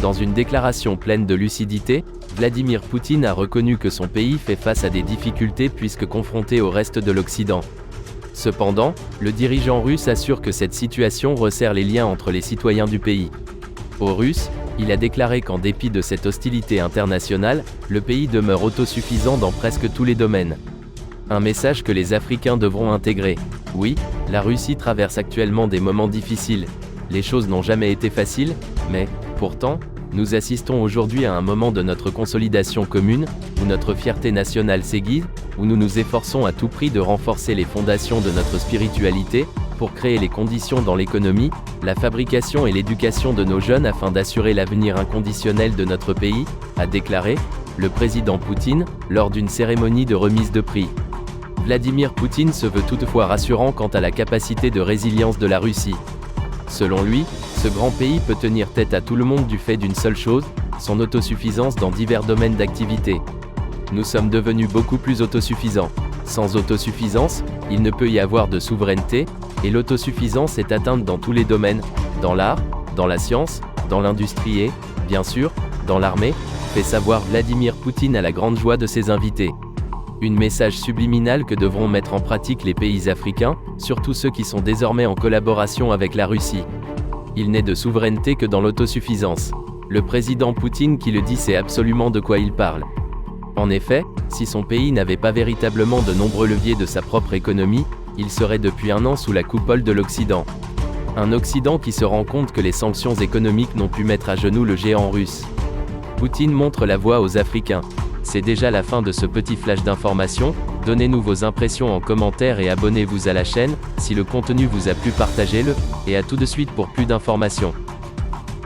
Dans une déclaration pleine de lucidité, Vladimir Poutine a reconnu que son pays fait face à des difficultés puisque confronté au reste de l'Occident. Cependant, le dirigeant russe assure que cette situation resserre les liens entre les citoyens du pays. Aux Russes, il a déclaré qu'en dépit de cette hostilité internationale, le pays demeure autosuffisant dans presque tous les domaines. Un message que les Africains devront intégrer. Oui, la Russie traverse actuellement des moments difficiles. Les choses n'ont jamais été faciles, mais, pourtant, nous assistons aujourd'hui à un moment de notre consolidation commune, où notre fierté nationale s'aiguise, où nous nous efforçons à tout prix de renforcer les fondations de notre spiritualité, pour créer les conditions dans l'économie, la fabrication et l'éducation de nos jeunes afin d'assurer l'avenir inconditionnel de notre pays, a déclaré le président Poutine, lors d'une cérémonie de remise de prix. Vladimir Poutine se veut toutefois rassurant quant à la capacité de résilience de la Russie. Selon lui, ce grand pays peut tenir tête à tout le monde du fait d'une seule chose, son autosuffisance dans divers domaines d'activité. Nous sommes devenus beaucoup plus autosuffisants. Sans autosuffisance, il ne peut y avoir de souveraineté, et l'autosuffisance est atteinte dans tous les domaines, dans l'art, dans la science, dans l'industrie et, bien sûr, dans l'armée, fait savoir Vladimir Poutine à la grande joie de ses invités. Un message subliminal que devront mettre en pratique les pays africains, surtout ceux qui sont désormais en collaboration avec la Russie. Il n'est de souveraineté que dans l'autosuffisance. Le président Poutine qui le dit sait absolument de quoi il parle. En effet, si son pays n'avait pas véritablement de nombreux leviers de sa propre économie, il serait depuis un an sous la coupole de l'Occident. Un Occident qui se rend compte que les sanctions économiques n'ont pu mettre à genoux le géant russe. Poutine montre la voie aux Africains. C'est déjà la fin de ce petit flash d'information. Donnez-nous vos impressions en commentaire et abonnez-vous à la chaîne. Si le contenu vous a plu, partagez-le, et à tout de suite pour plus d'informations.